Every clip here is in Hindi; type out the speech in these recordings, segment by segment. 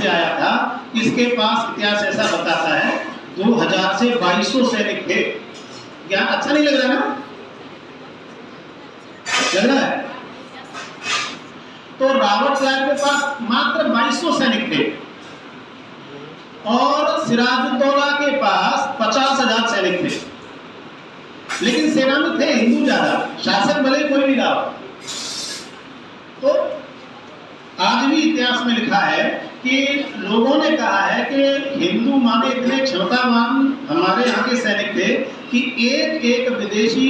से आया था। इसके पास इतिहास ऐसा बताता है 2000 से 2200 सैनिक थे। क्या अच्छा नहीं लग रहा ना? लग रहा है? तो रॉबर्ट क्लाइव के पास मात्र 2200 सैनिक थे और सिराजुद्दौला के पास 50,000 सैनिक थे। लेकिन सेना में थे हिंदू ज्यादा, शासक भले कोई भी रहा। तो आज भी इतिहास में लिखा है कि लोगों ने कहा है कि हिंदू माने इतने क्षमतावान हमारे यहाँ के सैनिक थे कि एक एक विदेशी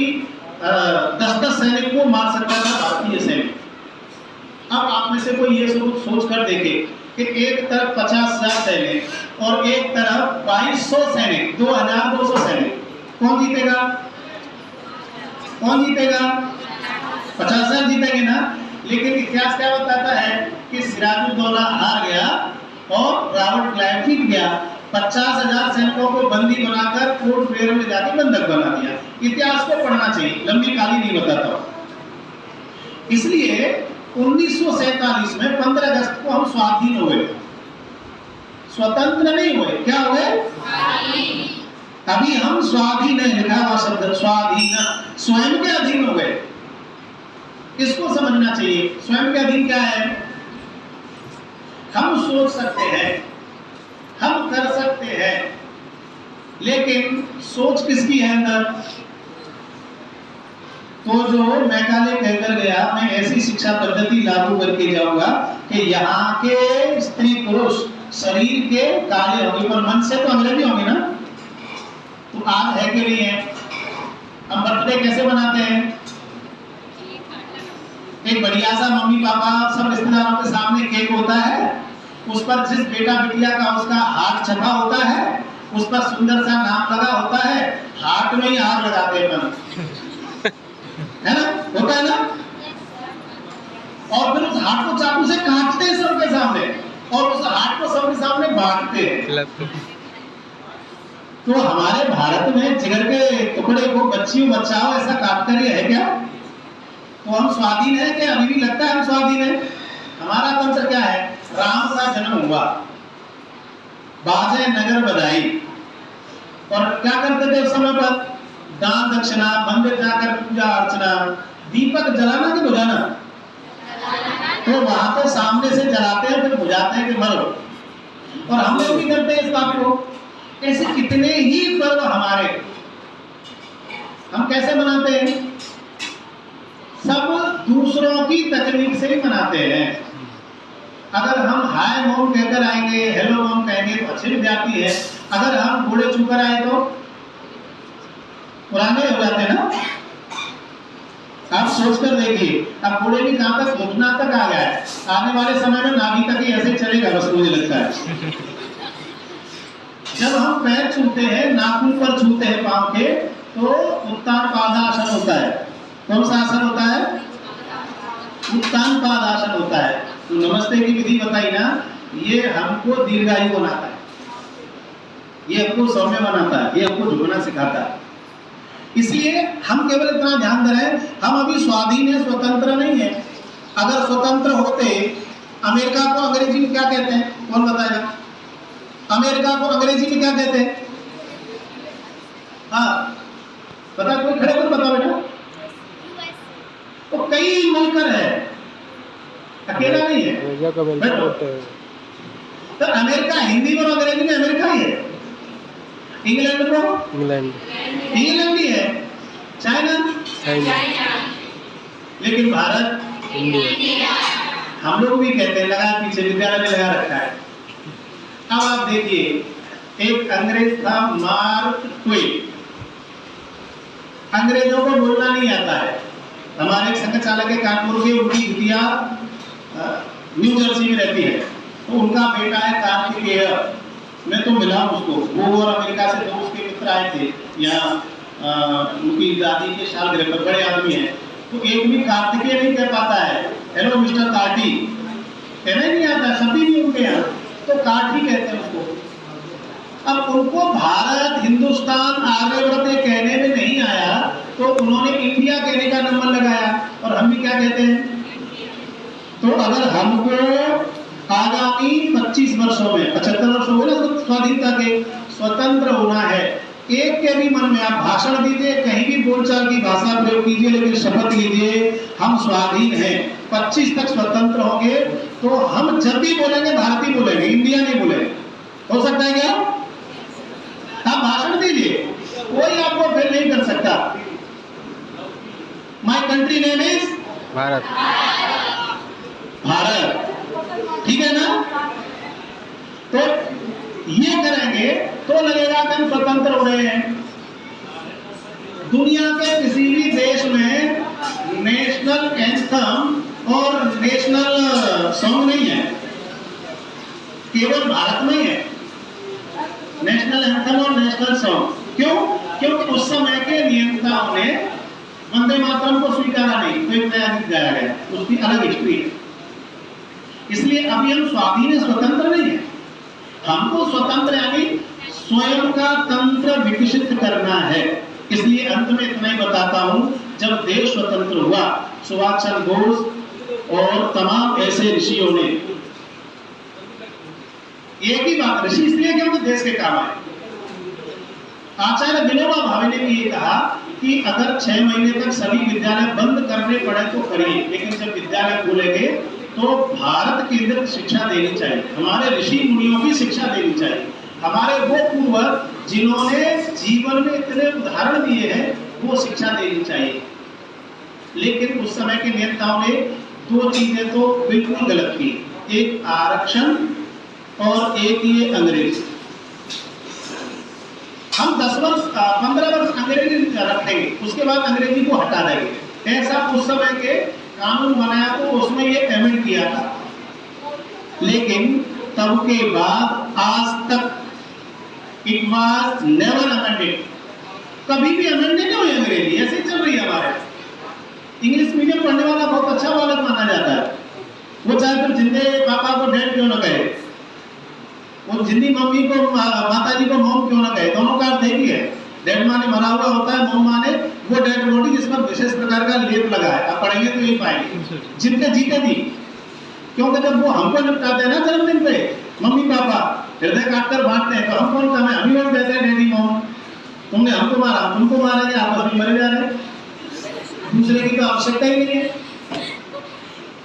10-10 सैनिक को मार सकता था भारतीय सैनिक। अब आप में से कोई ये सोच कर देखे कि एक तरफ 50,000 सैनिक और एक तरफ 2200 सैनिक, 2200 सैनिक, कौन जीतेगा? कौन जीतेगा? 50,000 जीतेंगे ना। लेकिन इतिहास क्या बताता है कि सिराजुद्दौला हार गया और रॉबर्ट क्लाइव जीत गया। 50,000 सैनिकों को बंदी बनाकर पोर्ट ब्लेयर में जाकर बंधक बना दिया। इतिहास को पढ़ना चाहिए, लंबी कहानी नहीं बताता। इसलिए 1947 में 15 अगस्त को हम स्वाधीन हुए, स्वतंत्र नहीं हुए। क्या हुए? अभी हम स्वाधीन है, लिखा हुआ शब्द स्वाधीन, स्वयं के अधीन हो गए। इसको समझना चाहिए। स्वयं के अधीन क्या है? हम सोच सकते हैं, हम कर सकते हैं, लेकिन सोच किसकी है अंदर? तो जो मैकाले कहकर गया, मैं ऐसी शिक्षा पद्धति लागू करके जाऊंगा कि यहाँ के स्त्री पुरुष शरीर के काले होंगे पर मन से तो अंग्रेजी होंगे ना। तो आज है कि नहीं है? हम बर्थडे कैसे बनाते हैं? एक बढ़िया सा मम्मी पापा सब रिश्तेदारों के सामने केक होता है, उस पर जिस बेटा बिटिया का उसका हाथ छपा होता है, उस पर सुंदर सा नाम लगा होता है, हाथ में ही हाथ लगाते हैं है ना? होता है ना? और फिर उस हाथ को चाकू से काटते हैं सबके सामने और उस हाथ को सबके सामने बांटते हैं। तो हमारे भारत में जिगर के टुकड़े को बच्चियों बचाओ ऐसा काटकर ही है क्या? तो हम स्वाधीन है क्या? अभी भी लगता है हम स्वाधीन है? हमारा तंत्र क्या है? राम का जन्म हुआ, बाजे नगर बधाई, और क्या करते थे उस समय पर? दान दक्षिणा, मंदिर जाकर पूजा अर्चना, दीपक जलाना कि बुझाना? तो वहां तो सामने से जलाते हैं फिर बुझाते हैं कि मरो। और हम लोग भी करते हैं इस बात को। ऐसे कितने ही पर्व हमारे, हम कैसे मनाते हैं? सब दूसरों की तकलीफ से ही मनाते हैं। अगर हम हाय मोम कहकर आएंगे, हेलो मोम कहेंगे तो अच्छी विद्यार्थी है। अगर हम बूढ़े छूकर आए तो पुराने हो जाते हैं ना। आप सोच कर देखिए, अब बूढ़े भी कहां तक? घुटना तक आ गया है। आने वाले समय में नाभि तक ही ऐसे चलेगा बस, मुझे लगता है। जब हम पैर छूते हैं, नाखून पर छूते हैं पांव के, तो उत्तान पादासन होता है। कौन सा आसन होता है? उत्तान पादासन होता है। तो नमस्ते की विधि बताई ना, ये हमको दीर्घायु बनाता है, ये हमको सौम्य बनाता है, ये हमको झुकना सिखाता है। इसलिए हम केवल इतना ध्यान दे रहे हैं, हम अभी स्वाधीन है, स्वतंत्र नहीं है। अगर स्वतंत्र होते, अमेरिका को अंग्रेजी में क्या कहते हैं? कौन बताएगा? अमेरिका को अंग्रेजी में क्या कहते हैं? हाँ बता, कोई खड़े कर बताओ बेटा। तो कई मिलकर है, अकेला नहीं है। तो अमेरिका हिंदी और अंग्रेजी में अमेरिका ही है। इंग्लैंड को इंग्लैंड ही है। चाइना, लेकिन भारत इंडिया। हम लोग भी कहते हैं, लगा पीछे विद्यालय में लगा रखा है। अब आप देखिए, एक अंग्रेज था मार्क ट्वेन। अंग्रेजों को बोलना नहीं आता है। हमारे एक संघ चालक है कानपुर के, उनकी बिटिया न्यू जर्सी में रहती है। तो उनका बेटा है कार्तिकेय, मैं तो मिला उसको। वो और अमेरिका से दो उसके मित्र आए थे यहाँ, उनकी दादी के सालगिरह पर, बड़े आदमी हैं। तो एक भी कार्तिकेय नहीं कह पाता है, हेलो मिस्टर कार्टी कहना ही नहीं आता, शब्द ही नहीं उनके यहाँ, तो कार्टी कहते हैं उसको। अब उनको भारत, हिंदुस्तान, आर्यव्रत कहने में नहीं आया, तो उन्होंने इंडिया कहने का नंबर लगाया। और हम भी क्या कहते हैं? तो अगर हमको आगामी 25 वर्षों में 75 वर्ष हो गए ना स्वाधीनता के, स्वतंत्र होना है। एक के भी मन में आप भाषण दीजिए, कहीं भी बोलचाल की भाषा प्रयोग कीजिए, लेकिन शपथ लीजिए हम स्वाधीन हैं, 25 तक स्वतंत्र होंगे। तो हम जब भी बोलेंगे भारतीय बोलेंगे, इंडिया नहीं बोलेंगे। हो सकता है क्या? आप भाषण दीजिए, कोई आपको फेल नहीं कर सकता। My country name is Bharat. Bharat, ठीक है ना? तो ये करेंगे तो लगेगा कि हम स्वतंत्र हो रहे हैं। दुनिया के किसी भी देश में नेशनल एंथम और नेशनल सॉन्ग नहीं है, केवल भारत में ही है नेशनल एंथम और नेशनल सॉन्ग। क्यों? क्योंकि उस समय के नियंताओं ने वंदे मातरम को स्वीकारा नहीं, तो एक नया गीत गाया गया, उसकी अलग हिस्ट्री है। इसलिए अभी हम स्वाधीन है, स्वतंत्र नहीं है। हमको स्वतंत्र यानी स्वयं का तंत्र विकसित करना है। इसलिए अंत में इतना ही बताता हूं, जब देश स्वतंत्र हुआ, सुभाष चंद्र बोस और तमाम ऐसे ऋषियों ने एक ही बात, ऋषि इसलिए क्योंकि देश के काम आए। आचार्य विनोबा भावे ने भी ये कहा कि अगर 6 महीने तक सभी विद्यालय बंद करने पड़े तो करिए, लेकिन जब विद्यालय खोलेंगे तो भारत केंद्रित शिक्षा देनी चाहिए, हमारे ऋषि मुनियों की शिक्षा देनी चाहिए, हमारे वो पूर्वज जिन्होंने जीवन में इतने उदाहरण दिए हैं वो शिक्षा देनी चाहिए। लेकिन उस समय के नेताओं ने 2 चीजें तो बिल्कुल गलत की, एक आरक्षण और एक ये अंग्रेज। हम 10 वर्ष 15 वर्ष अंग्रेजी रखेंगे, उसके बाद अंग्रेजी को हटा देंगे, ऐसा उस समय के कानून बनाया तो उसमें ये अमेंड किया था। लेकिन तब के बाद आज तक इट वाज नेवर अमेंडेड, कभी भी अमेंड नहीं हुई अंग्रेजी, ऐसे चल रही है हमारे। इंग्लिश मीडियम पढ़ने वाला बहुत अच्छा बालक माना जाता है, वो चाहे फिर जिंदे पापा को डैड क्यों ना कहे, वो जिंदी मम्मी को माताजी को मॉम क्यों ना कहे, दोनों का अर्थ एक ही है। डैड माने मरा हुआ होता है, मॉम माने वो डेड बॉडी जिस पर विशेष प्रकार का लेप लगा है। आप पढ़ेंगे तो ये पाएंगे, जिनके जीते थी, क्योंकि जब वो हमको निपटाते हैं ना जन्मदिन पे, मम्मी पापा हृदय काटकर बांटते हैं, तो हम कौन कम है, हम ही लोग कहते हैं डैडी मॉम, तुमने हमको मारा, हम तुमको मारेंगे, आपस में मरे जा रहे हैं, दूसरे की तो आवश्यकता ही नहीं है।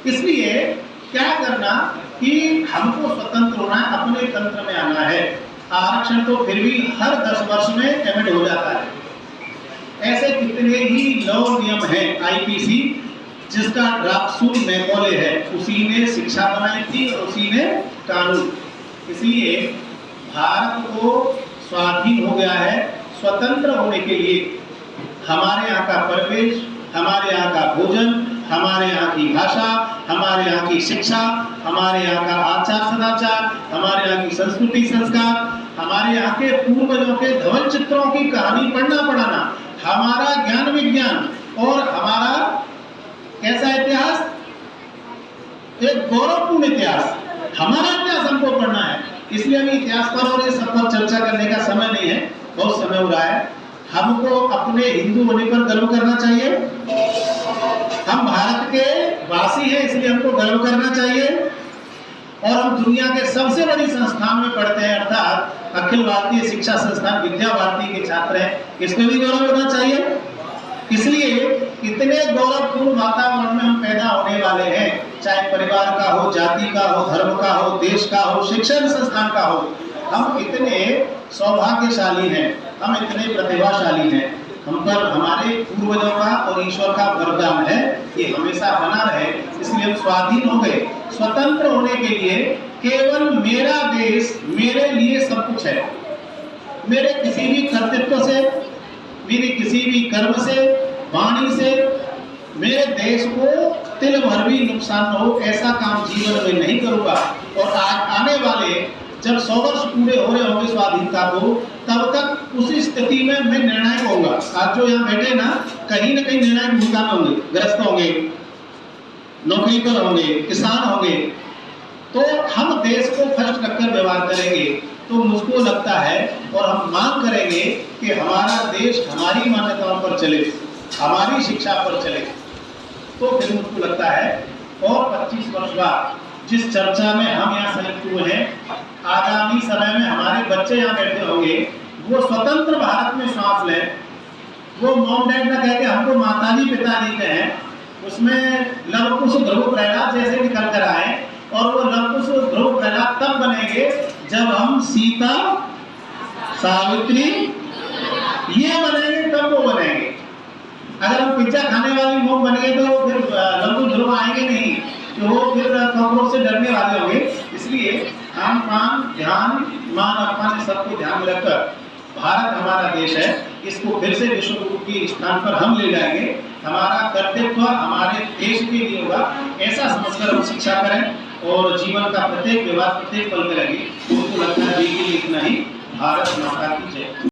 इसलिए क्या करना कि हमको स्वतंत्र होना है, अपने तंत्र में आना है। आरक्षण तो फिर भी हर 10 वर्ष में एमेंड हो जाता है। ऐसे कितने ही लॉ नियम हैं, आईपीसी जिसका ड्राफ्ट मैकॉले है, उसी ने शिक्षा बनाई थी और उसी ने कानून। इसलिए भारत को स्वाधीन हो गया है, स्वतंत्र होने के लिए हमारे यहाँ का परिवेश, हमारे यहाँ का भोजन, हमारे यहाँ की भाषा, हमारे यहाँ की शिक्षा, हमारे यहाँ का आचार सदाचार, हमारे यहाँ की संस्कृति संस्कार, हमारे यहाँ के पूर्वजों के धवल चित्रों की कहानी पढ़ना पढ़ाना, हमारा ज्ञान विज्ञान और हमारा कैसा इतिहास, एक गौरवपूर्ण इतिहास, हमारा इतिहास हमको पढ़ना है। इसलिए अभी इतिहास पर और ये सब पर चर्चा करने का समय नहीं है, बहुत समय हो रहा है। हमको अपने हिंदू होने पर गर्व करना चाहिए, हम भारत के वासी हैं इसलिए हमको गर्व करना चाहिए, और हम दुनिया के सबसे बड़ी संस्थान में पढ़ते हैं, अर्थात अखिल भारतीय शिक्षा संस्थान विद्या भारती के छात्र हैं, इसमें भी गौरव होना चाहिए। इसलिए इतने गौरवपूर्ण वातावरण में हम पैदा होने वाले हैं, चाहे परिवार का हो, जाति का हो, धर्म का हो, देश का हो, शिक्षण संस्थान का हो, हम इतने सौभाग्यशाली हैं, हम इतने प्रतिभाशाली हैं, हम पर हमारे पूर्वजों का और ईश्वर का वरदान है, ये हमेशा बना रहे। इसलिए हम स्वाधीन हो गए। स्वतंत्र होने के लिए केवल मेरा देश मेरे लिए सब कुछ है, मेरे किसी भी कर्तव्य से, मेरे किसी भी कर्म से, वाणी से मेरे देश को तिल भर भी नुकसान न हो, ऐसा काम जीवन में नहीं करूंगा। और आने वाले जब 100 वर्ष पूरे हो रहे होंगे स्वाधीनता को, तब तक उसी स्थिति में मैं निर्णायक होऊंगा। आज जो यहाँ बैठे ना, कहीं न कहीं निर्णायक भूमिका में होंगे, ग्रस्त होंगे, नौकरी पर होंगे, किसान होंगे, तो हम देश को फर्स्ट रखकर व्यवहार करेंगे। तो मुझको लगता है और हम मांग करेंगे कि हमारा देश हमारी मान्यताओं पर चले, हमारी शिक्षा पर चले, तो फिर मुझको लगता है और 25 वर्ष बाद जिस चर्चा में हम यहाँ संयुक्त हुए हैं, आगामी समय में हमारे बच्चे यहाँ बैठे होंगे, वो स्वतंत्र भारत में श्वास लें, वो मॉम डैड ना कह के हमको माताजी पिताजी कहें, उसमें लवकुश ध्रुव प्रहलाद जैसे निकल कर आए, और वो लवकुश ध्रुव प्रहलाद तब बनेंगे जब हम सीता सावित्री ये बनेंगे, तब वो बनेंगे। अगर हम पिज्जा खाने वाली मोम बन गए तो फिर लवकुश ध्रुव आएंगे नहीं, तो वो फिर कॉकरोच से डरने वाले होंगे। इसलिए खान पान, ध्यान, मान अपमान सबको ध्यान में रखकर भारत हमारा देश है, इसको फिर से विश्व गुरु के स्थान पर हम ले जाएंगे। हमारा कर्तव्य हमारे देश के लिए होगा, ऐसा समझकर हम शिक्षा करें और जीवन का प्रत्येक व्यवहार प्रत्येक पल करेंगे। उनको लगता है कि इतना ही। भारत माता की जय।